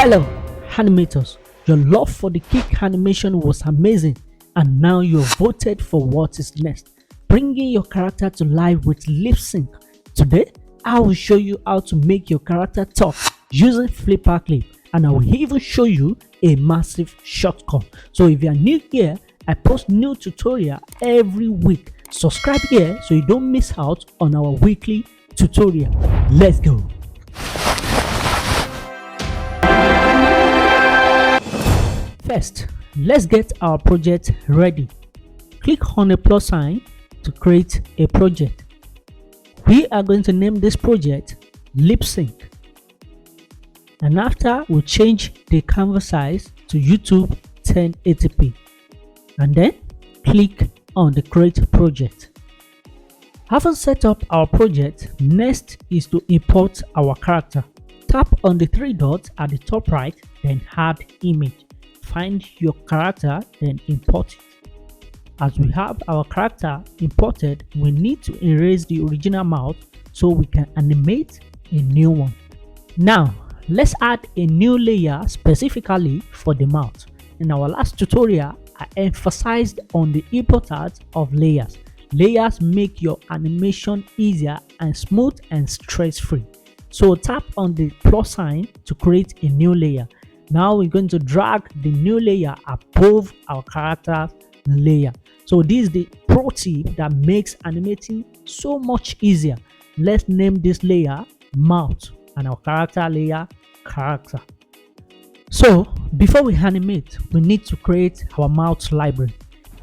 Hello, animators. Your love for the kick animation was amazing, and now you're voted for what is next, bringing your character to life with lip sync. Today, I will show you how to make your character talk using Flipaclip, and I will even show you a massive shortcut. So if you are new here, I post new tutorial every week. Subscribe here so you don't miss out on our weekly tutorial. Let's go. First, let's get our project ready. Click on the plus sign to create a project. We are going to name this project Lip Sync. And after, we'll change the canvas size to YouTube 1080p. And then click on the create project. Having set up our project, next is to import our character. Tap on the three dots at the top right, then add image. Find your character, then import it. As we have our character imported, we need to erase the original mouth so we can animate a new one. Now, let's add a new layer specifically for the mouth. In our last tutorial, I emphasized on the importance of layers. Layers make your animation easier and smooth and stress-free. So tap on the plus sign to create a new layer. Now we're going to drag the new layer above our character layer. So this is the pro tip that makes animating so much easier. Let's name this layer mouth and our character layer character. So before we animate, we need to create our mouth library.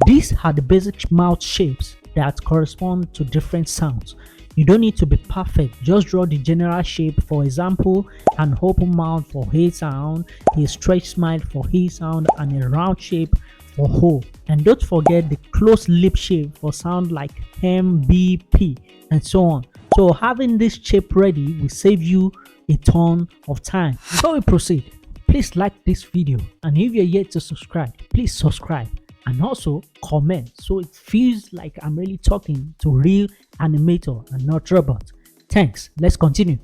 These are the basic mouth shapes that correspond to different sounds. You don't need to be perfect, just draw the general shape. For example, an open mouth for A sound, a stretched smile for E sound, and a round shape for O. And don't forget the closed lip shape for sound like M, B, P, and so on. So having this shape ready will save you a ton of time. Before we proceed, please like this video, and if you're yet to subscribe, please subscribe. And also comment so it feels like I'm really talking to real animator and not robot. Thanks. Let's continue.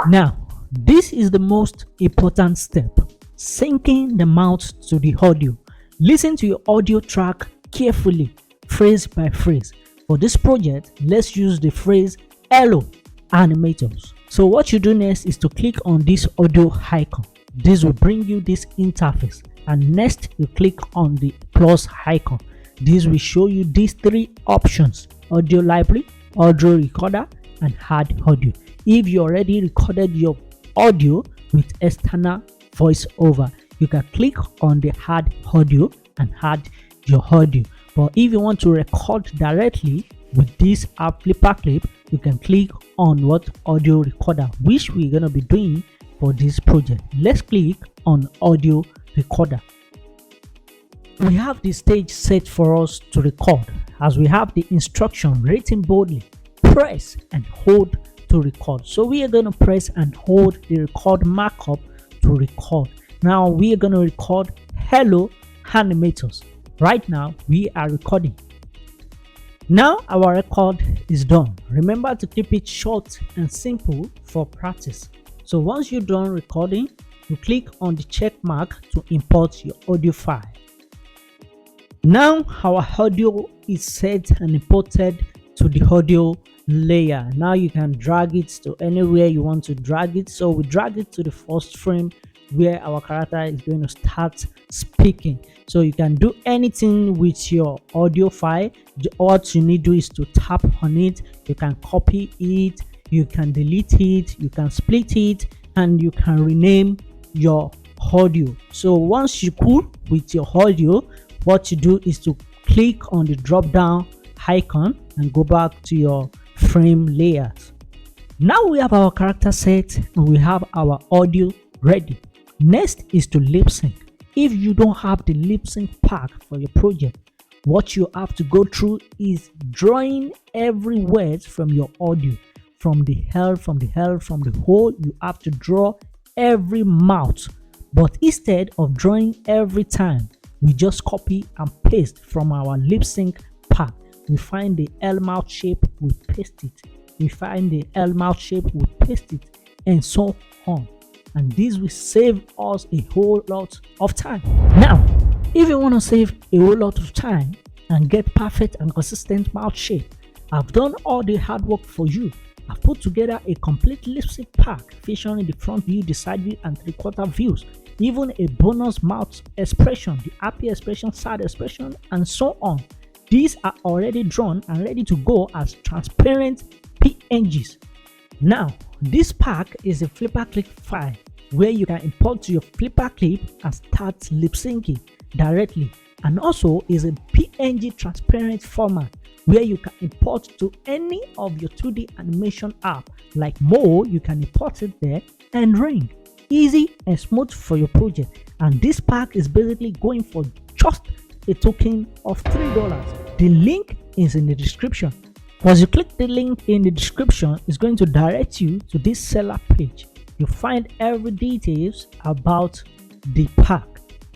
Now, this is the most important step: syncing the mouth to the audio. Listen to your audio track carefully, phrase by phrase. For this project, let's use the phrase "Hello, animators." So what you do next is to click on this audio icon. This will bring you this interface. And next, you click on the plus icon. This will show you these three options: audio library, audio recorder, and add audio. If you already recorded your audio with external voiceover, you can click on the add audio and add your audio. But if you want to record directly with this app Flipaclip, you can click on what audio recorder, which we're going to be doing for this project. Let's click on audio recorder. We have the stage set for us to record, as we have the instruction written boldly: press and hold to record. So we are going to press and hold the record markup to record. Now we are going to record "Hello, animators." Right now we are recording. Now our record is done. Remember to keep it short and simple for practice. So once you're done recording, you click on the check mark to import your audio file. Now our audio is set and imported to the audio layer. Now you can drag it to anywhere you want to drag it. So we drag it to the first frame where our character is going to start speaking. So you can do anything with your audio file. What you need to do is to tap on it. You can copy it, you can delete it, you can split it, and you can rename your audio. So once you're cool with your audio, what you do is to click on the drop down icon and go back to your frame layers. Now we have our character set and we have our audio ready. Next is to lip sync. If you don't have the lip sync pack for your project, what you have to go through is drawing every word from your audio, from the L, from the L, from the O. You have to draw every mouth, but instead of drawing every time, we just copy and paste from our lip sync pack. We find the L mouth shape, we paste it. We find the L mouth shape, we paste it, and so on. and this will save us a whole lot of time. Now, if you want to save a whole lot of time and get perfect and consistent mouth shape, I've done all the hard work for you. I've put together a complete lip sync pack featuring the front view, the side view, and 3/4 views, even a bonus mouth expression, the happy expression, sad expression, and so on. These are already drawn and ready to go as transparent PNGs. Now, this pack is a Flipaclip file where you can import to your Flipaclip and start lip syncing directly, and also is a PNG transparent format where you can import to any of your 2D animation app like Mo. You can import it there and ring. Easy and smooth for your project, and this pack is basically going for just a token of $3. The link is in the description. Once you click the link in the description, it's going to direct you to this seller page. You find every details about the pack,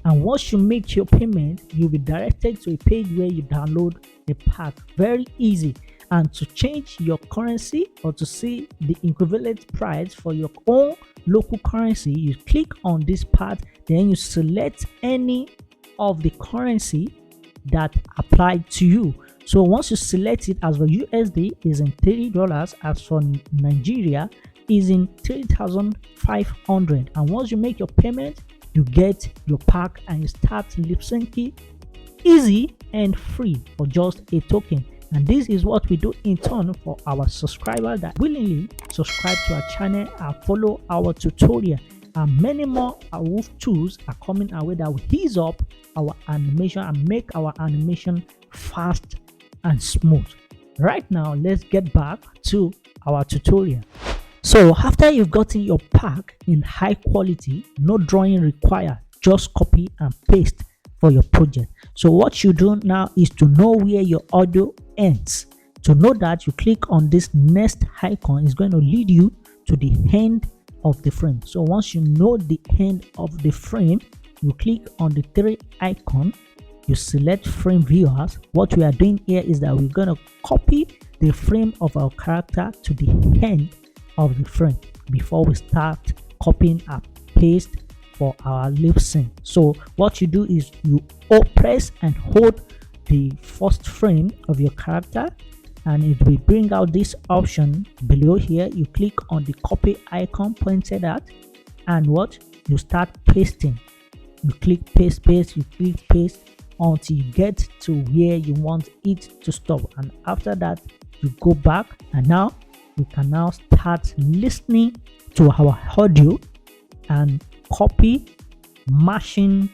and once you make your payment, you'll be directed to a page where you download the pack. Very easy. And to change your currency or to see the equivalent price for your own local currency, you click on this part, then you select any of the currency that applied to you. So once you select it, as for USD is in $3, as for Nigeria is in 3,500, and once you make your payment, you get your pack and you start lip syncing easy and free for just a token. And this is what we do in turn for our subscribers that willingly subscribe to our channel and follow our tutorial. And many more Awoof tools are coming our way that will ease up our animation and make our animation fast and smooth. Right now, let's get back to our tutorial. So after you've gotten your pack in high quality, no drawing required, just copy and paste for your project. So what you do now is to know where your audio ends. To know that, you click on this next icon. Is going to lead you to the end of the frame. So once you know the end of the frame, you click on the three icon, you select frame viewers. What we are doing here is that we're going to copy the frame of our character to the end of the frame before we start copying and paste for our lip sync. So what you do is you press and hold the first frame of your character, and it will bring out this option below here. You click on the copy icon pointed at, and what you start pasting. You click paste, you click paste until you get to where you want it to stop, and after that you go back, and now you can now start listening to our audio and copy, mashing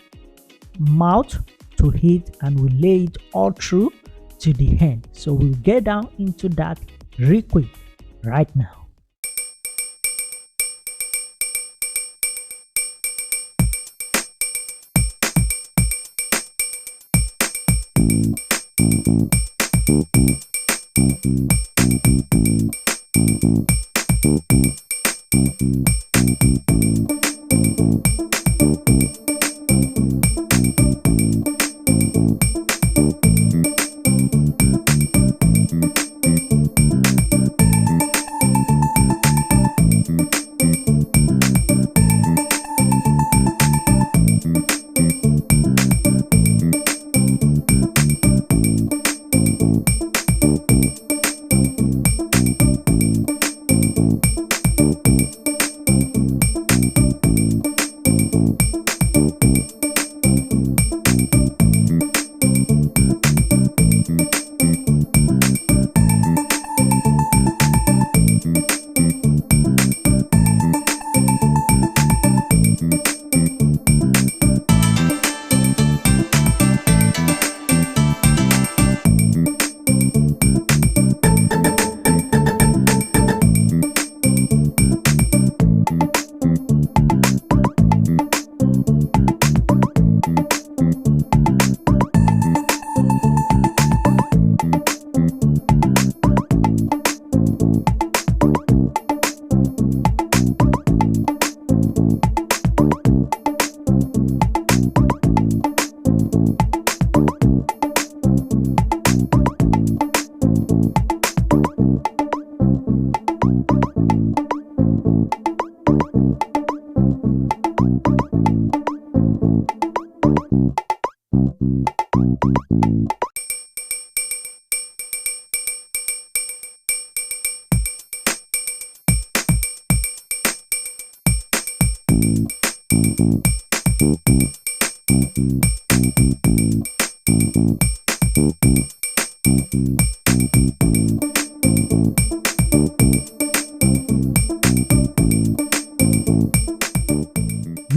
mouth to hit, and we lay it all through to the end. So we'll get down into that real quick right now.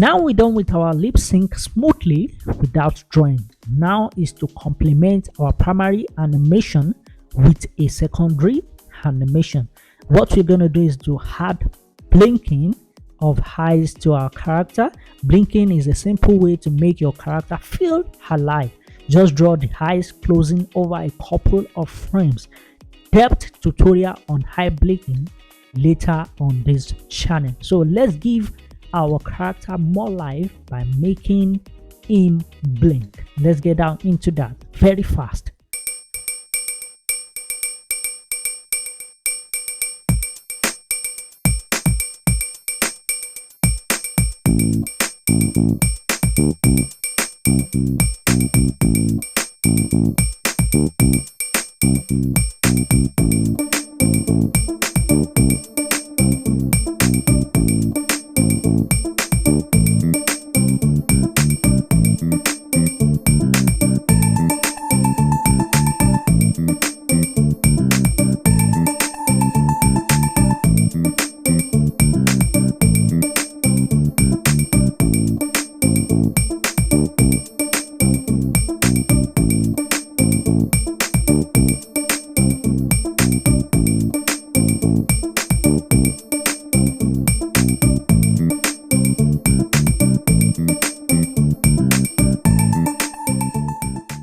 Now we're done with our lip sync smoothly without drawing. Now is to complement our primary animation with a secondary animation. What we're going to do is to add blinking of eyes to our character. Blinking is a simple way to make your character feel alive. Just draw the eyes closing over a couple of frames. Depth tutorial on eye blinking later on this channel. So let's give our character more life by making him blink. Let's get down into that very fast.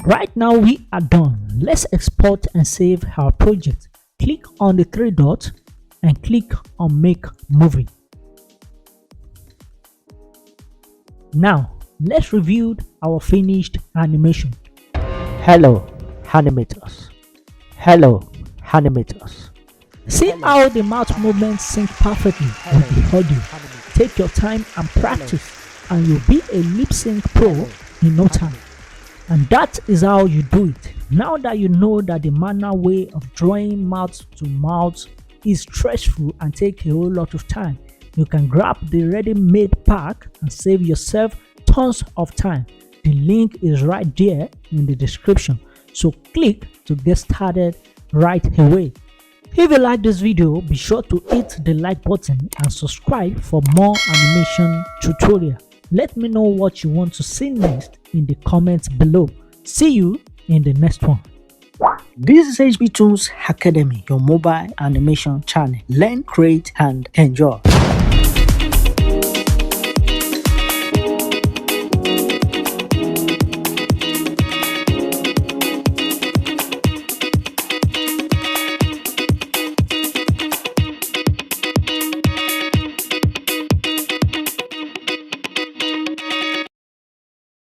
Right now we are done. Let's export and save our project. Click on the three dots and click on make movie. Now let's review our finished animation. Hello animators. Hello animators. See how the mouth movements sync perfectly with the audio. Take your time and practice and you'll be a lip sync pro in no time. And that is how you do it. Now that you know that the manual way of drawing mouth to mouth is stressful and take a whole lot of time, you can grab the ready-made pack and save yourself tons of time. The link is right there in the description, so click to get started right away. If you like this video, be sure to hit the like button and subscribe for more animation tutorial. Let me know what you want to see next in the comments below. See you in the next one. This is HB Toonz Academy, your mobile animation channel. Learn, create, and enjoy.